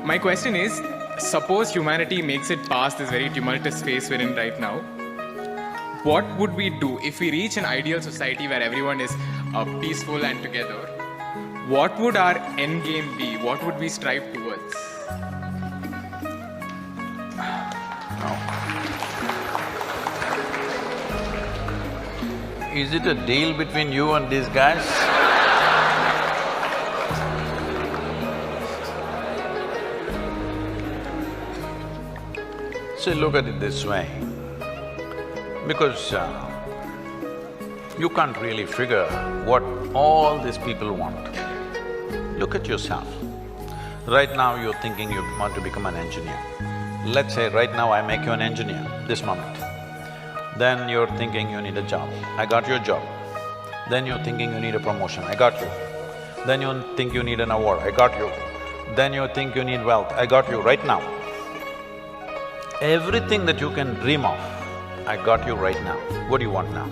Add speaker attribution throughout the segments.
Speaker 1: My question is, suppose humanity makes it past this very tumultuous phase we're in right now. What would we do if we reach an ideal society where everyone is peaceful and together? What would our end game be? What would we strive towards?
Speaker 2: Is it a deal between you and these guys? See, look at it this way, because you can't really figure what all these people want. Look at yourself. Right now you're thinking you want to become an engineer. Let's say right now I make you an engineer, this moment. Then you're thinking you need a job, I got your job. Then you're thinking you need a promotion, I got you. Then you think you need an award, I got you. Then you think you need wealth, I got you right now. Everything that you can dream of, I got you right now. What do you want now?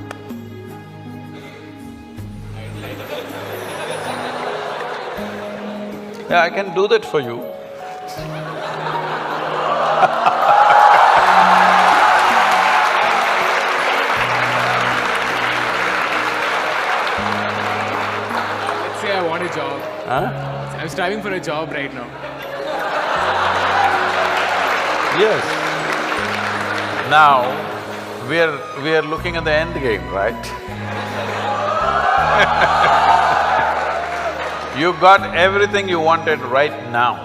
Speaker 2: Yeah, I can do that for you.
Speaker 1: Let's say I want a job.
Speaker 2: Huh?
Speaker 1: I'm striving for a job right now.
Speaker 2: Yes. Now, we are looking at the end game, right? You got everything you wanted right now.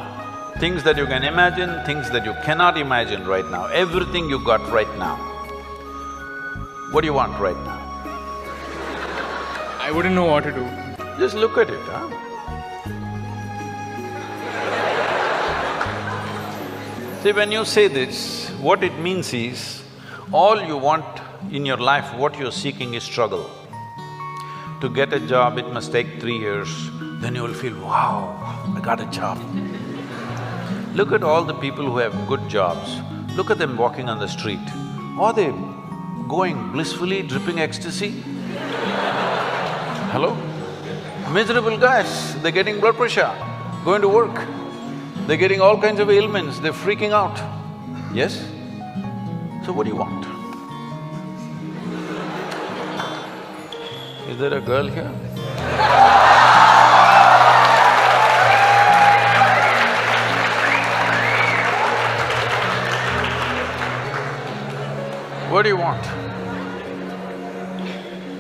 Speaker 2: Things that you can imagine, things that you cannot imagine right now, everything you got right now. What do you want right now?
Speaker 1: I wouldn't know what to do.
Speaker 2: Just look at it, huh? See, when you say this, what it means is, all you want in your life, what you're seeking is struggle. To get a job, it must take 3 years, then you will feel, wow, I got a job. Look at all the people who have good jobs, look at them walking on the street. Are they going blissfully, dripping ecstasy? Hello? Miserable guys, they're getting blood pressure, going to work. They're getting all kinds of ailments, they're freaking out. Yes? So what do you want? Is there a girl here? What do you want?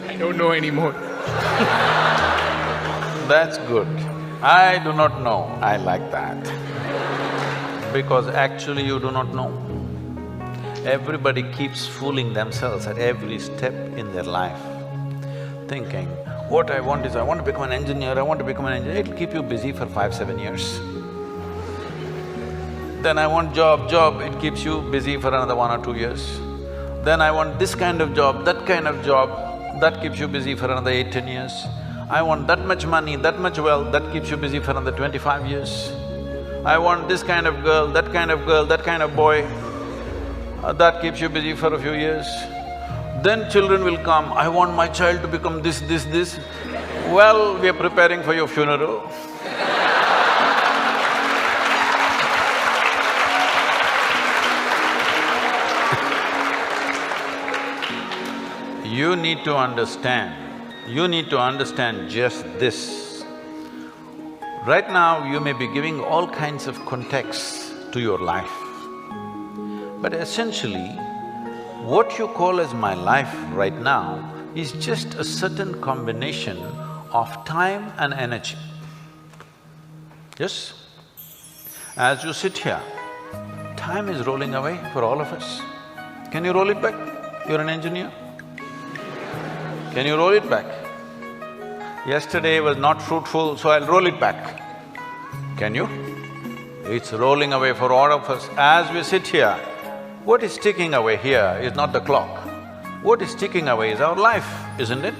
Speaker 1: I don't know anymore.
Speaker 2: That's good. I do not know, I like that. Because actually you do not know. Everybody keeps fooling themselves at every step in their life, thinking, what I want is, I want to become an engineer, I want to become an engineer. It'll keep you busy for 5-7 years. Then I want job, it keeps you busy for another 1 or 2 years. Then I want this kind of job, that kind of job, that keeps you busy for another 8-10 years. I want that much money, that much wealth, that keeps you busy for another 25 years. I want this kind of girl, that kind of girl, that kind of boy, that keeps you busy for a few years. Then children will come, I want my child to become this, this, this. Well, we are preparing for your funeral. You need to understand just this. Right now, you may be giving all kinds of contexts to your life. But essentially, what you call as my life right now is just a certain combination of time and energy. Yes? As you sit here, time is rolling away for all of us. Can you roll it back? You're an engineer. Can you roll it back? Yesterday was not fruitful, so I'll roll it back. Can you? It's rolling away for all of us. As we sit here, what is ticking away here is not the clock. What is ticking away is our life, isn't it?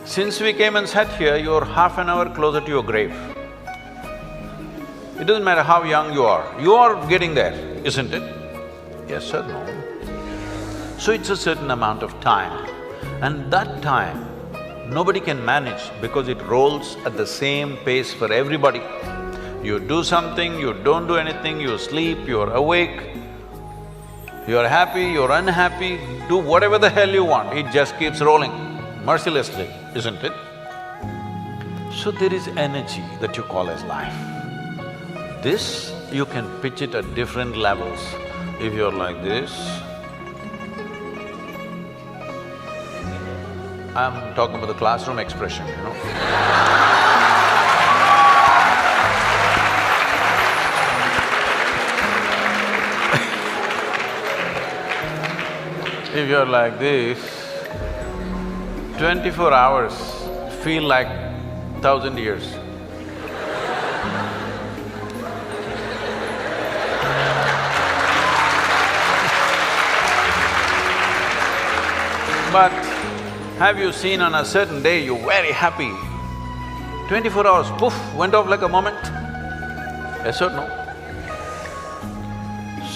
Speaker 2: Since we came and sat here, you're half an hour closer to your grave. It doesn't matter how young you are getting there, isn't it? Yes or no? So it's a certain amount of time, and that time nobody can manage because it rolls at the same pace for everybody. You do something, you don't do anything, you sleep, you're awake, you're happy, you're unhappy, do whatever the hell you want, it just keeps rolling mercilessly, isn't it? So there is energy that you call as life. This, you can pitch it at different levels. If you're like this, I'm talking about the classroom expression, you know. If you're like this, 24 hours feel like 1,000 years. But have you seen on a certain day you're very happy, 24 hours, poof, went off like a moment? Yes or no?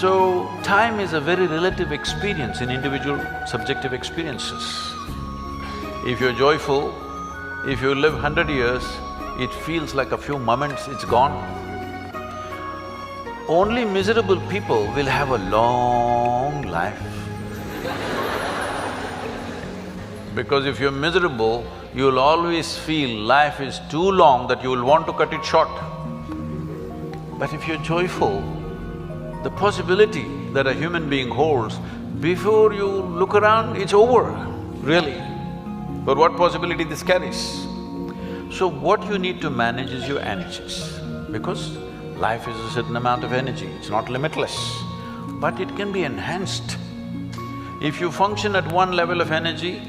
Speaker 2: So, time is a very relative experience in individual subjective experiences. If you're joyful, if you live 100 years, it feels like a few moments, it's gone. Only miserable people will have a long life. Because if you're miserable, you'll always feel life is too long that you will want to cut it short. But if you're joyful, the possibility that a human being holds, before you look around, it's over, really. But what possibility this carries? So what you need to manage is your energies, because life is a certain amount of energy, it's not limitless, but it can be enhanced. If you function at one level of energy,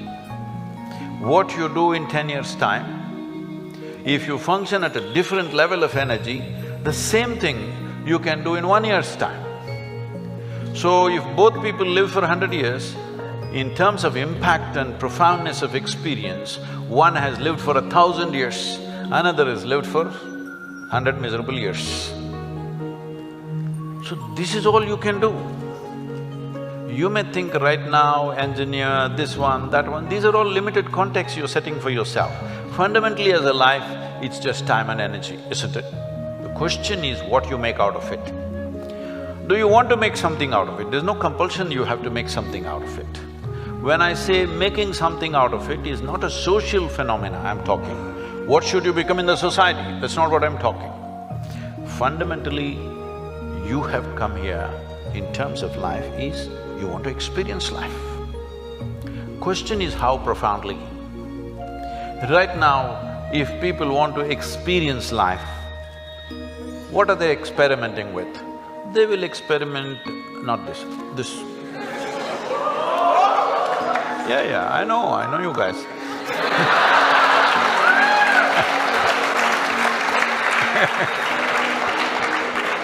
Speaker 2: what you do in 10 years' time, if you function at a different level of energy, the same thing you can do in 1 year's time. So if both people live for 100 years, in terms of impact and profoundness of experience, one has lived for 1,000 years, another has lived for 100 miserable years. So this is all you can do. You may think right now, engineer, this one, that one, these are all limited contexts you're setting for yourself. Fundamentally as a life, it's just time and energy, isn't it? The question is what you make out of it. Do you want to make something out of it? There's no compulsion you have to make something out of it. When I say making something out of it is not a social phenomena I'm talking. What should you become in the society? That's not what I'm talking. Fundamentally, you have come here in terms of life is you want to experience life. Question is how profoundly. Right now, if people want to experience life, what are they experimenting with? They will experiment, not this. Yeah, I know you guys.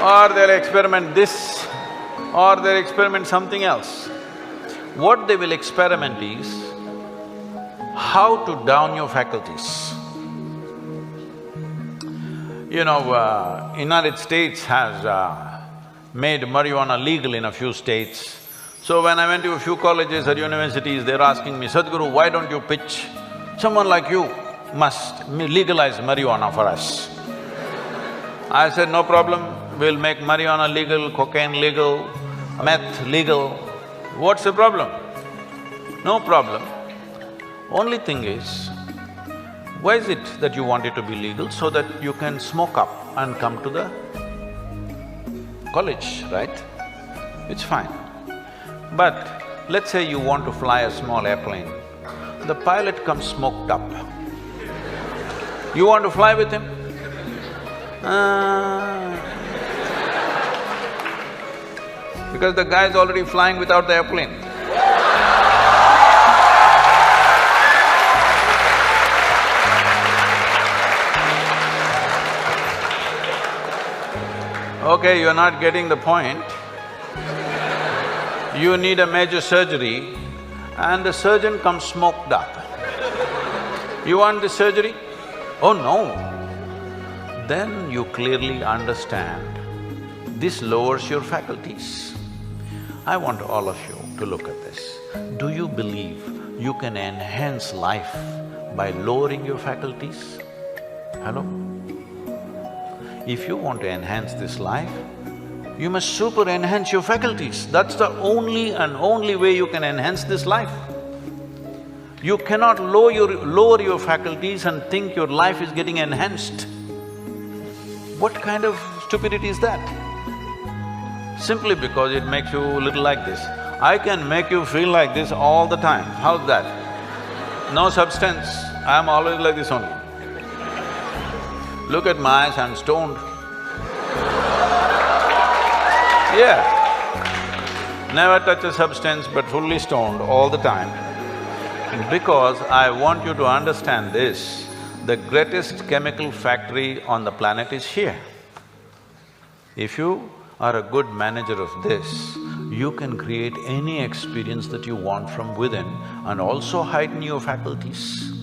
Speaker 2: Or they'll experiment this, or they'll experiment something else. What they will experiment is how to down your faculties. You know, United States has made marijuana legal in a few states. So when I went to a few colleges or universities, they're asking me, Sadhguru, why don't you pitch? Someone like you must legalize marijuana for us. I said, no problem, we'll make marijuana legal, cocaine legal, meth legal. What's the problem? No problem. Only thing is, why is it that you want it to be legal? So that you can smoke up and come to the college, right? It's fine. But let's say you want to fly a small airplane, the pilot comes smoked up. You want to fly with him? Because the guy's already flying without the airplane. Okay, you're not getting the point. You need a major surgery and the surgeon comes smoked up. You want the surgery? Oh no! Then you clearly understand this lowers your faculties. I want all of you to look at this. Do you believe you can enhance life by lowering your faculties? Hello? If you want to enhance this life, you must super enhance your faculties. That's the only and only way you can enhance this life. You cannot lower your faculties and think your life is getting enhanced. What kind of stupidity is that? Simply because it makes you a little like this. I can make you feel like this all the time. How's that? No substance, I'm always like this only. Look at my eyes, I'm stoned. Yeah. Never touch a substance but fully stoned all the time. Because I want you to understand this, the greatest chemical factory on the planet is here. If you are a good manager of this, you can create any experience that you want from within and also heighten your faculties.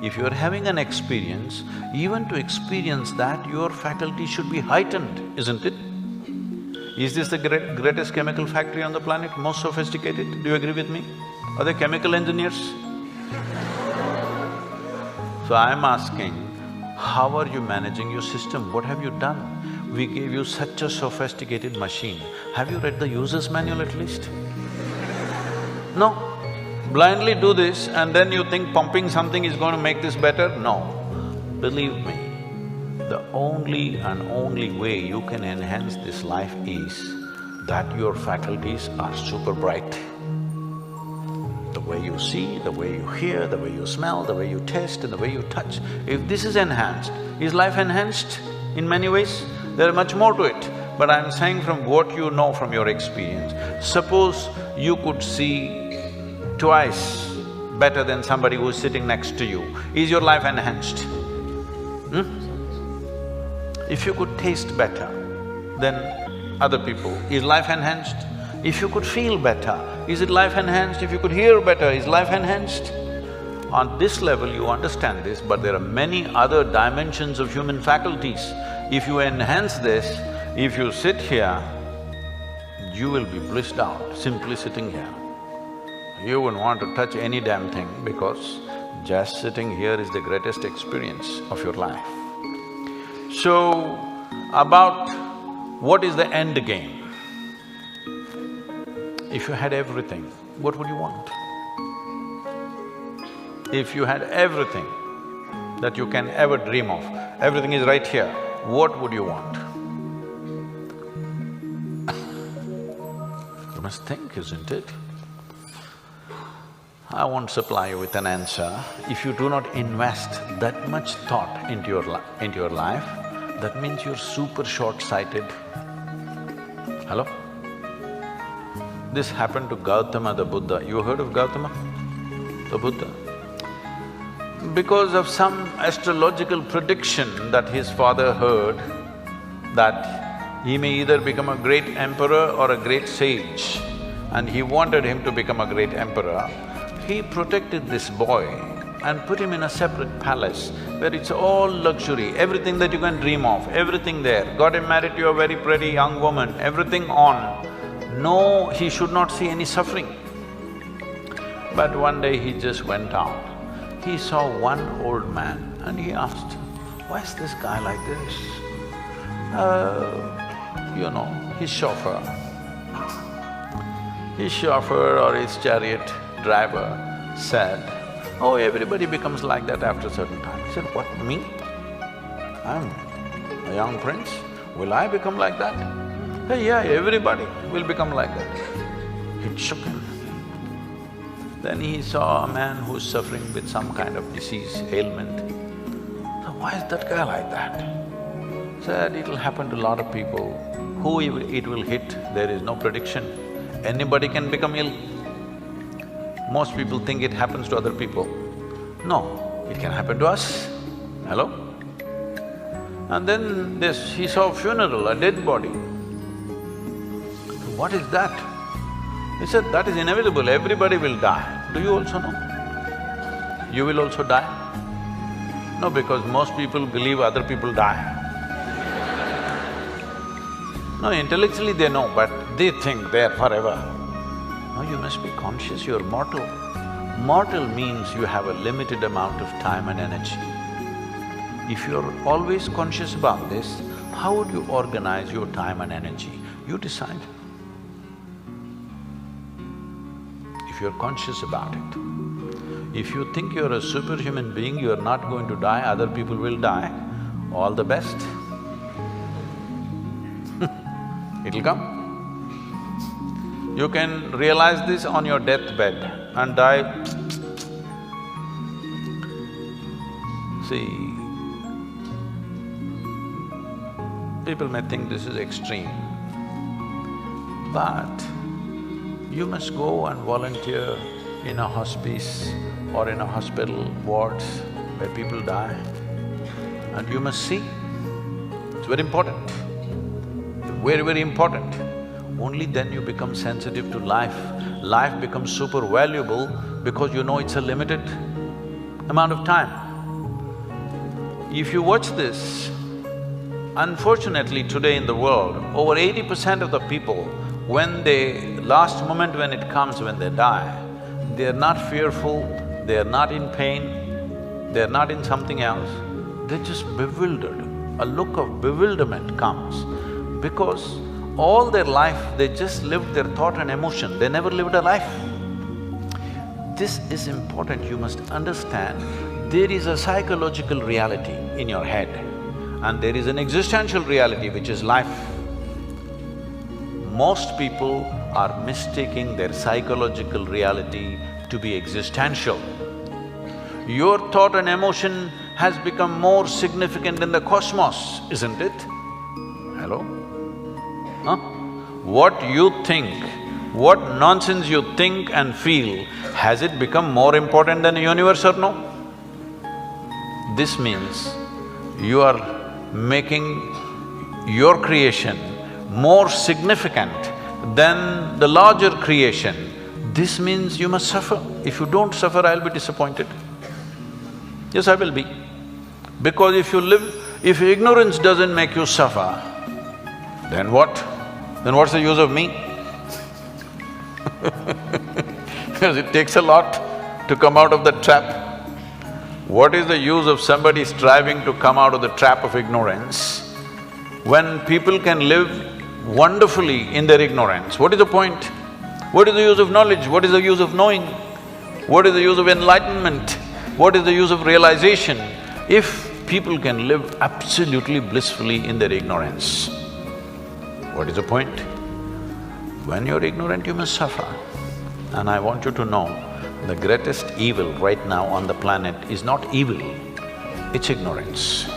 Speaker 2: If you're having an experience, even to experience that, your faculty should be heightened, isn't it? Is this the greatest chemical factory on the planet, most sophisticated? Do you agree with me? Are they chemical engineers? So I'm asking, how are you managing your system? What have you done? We gave you such a sophisticated machine. Have you read the user's manual at least? No. Blindly do this and then you think pumping something is going to make this better? No. Believe me, the only and only way you can enhance this life is that your faculties are super bright. The way you see, the way you hear, the way you smell, the way you taste and the way you touch. If this is enhanced, is life enhanced? In many ways, there is much more to it. But I'm saying from what you know from your experience, suppose you could see twice better than somebody who's sitting next to you, is your life enhanced? If you could taste better than other people, is life enhanced? If you could feel better, is it life enhanced? If you could hear better, is life enhanced? On this level you understand this, but there are many other dimensions of human faculties. If you enhance this, if you sit here, you will be blissed out simply sitting here. You wouldn't want to touch any damn thing because just sitting here is the greatest experience of your life. So, about what is the end game? If you had everything, what would you want? If you had everything that you can ever dream of, everything is right here, what would you want? You must think, isn't it? I won't supply you with an answer. If you do not invest that much thought into your life, that means you're super short-sighted. Hello? This happened to Gautama the Buddha. You heard of Gautama the Buddha? Because of some astrological prediction that his father heard, that he may either become a great emperor or a great sage, and he wanted him to become a great emperor, he protected this boy and put him in a separate palace where it's all luxury, everything that you can dream of, everything there. Got him married to a very pretty young woman, everything on. No, he should not see any suffering. But one day he just went out. He saw one old man and he asked, why is this guy like this? His chauffeur. His chauffeur or his chariot driver said, oh, everybody becomes like that after a certain time. He said, what, me? I'm a young prince, will I become like that? Hey, yeah, everybody will become like that. It shook him. Then he saw a man who's suffering with some kind of disease, ailment. So why is that guy like that? Said, it'll happen to a lot of people. Who it will hit, there is no prediction. Anybody can become ill. Most people think it happens to other people. No, it can happen to us. Hello? And then he saw a funeral, a dead body. What is that? He said, that is inevitable, everybody will die. Do you also know? You will also die? No, because most people believe other people die. No, intellectually they know, but they think they're forever. No, you must be conscious, you're mortal. Mortal means you have a limited amount of time and energy. If you're always conscious about this, How would you organize your time and energy? You decide. If you're conscious about it. If you think you're a superhuman being, you're not going to die, other people will die, all the best. It'll come. You can realize this on your deathbed and die. See, people may think this is extreme, but you must go and volunteer in a hospice or in a hospital wards where people die, and you must see. It's very important, very, very important. Only then you become sensitive to life. Life becomes super valuable because you know it's a limited amount of time. If you watch this, unfortunately today in the world, over 80% of the people, when they… last moment when it comes, when they die, they are not fearful, they are not in pain, they are not in something else, they're just bewildered. A look of bewilderment comes because all their life they just lived their thought and emotion, they never lived a life. This is important, you must understand. There is a psychological reality in your head and there is an existential reality which is life. Most people are mistaking their psychological reality to be existential. Your thought and emotion has become more significant in the cosmos, isn't it? Hello? Huh? What you think, what nonsense you think and feel, has it become more important than the universe or no? This means you are making your creation more significant than the larger creation. This means you must suffer. If you don't suffer, I'll be disappointed. Yes, I will be. Because if ignorance doesn't make you suffer, then what? Then what's the use of me? Because it takes a lot to come out of the trap. What is the use of somebody striving to come out of the trap of ignorance when people can live wonderfully in their ignorance? What is the point? What is the use of knowledge? What is the use of knowing? What is the use of enlightenment? What is the use of realization if people can live absolutely blissfully in their ignorance? What is the point? When you're ignorant, you must suffer. And I want you to know, the greatest evil right now on the planet is not evil, it's ignorance.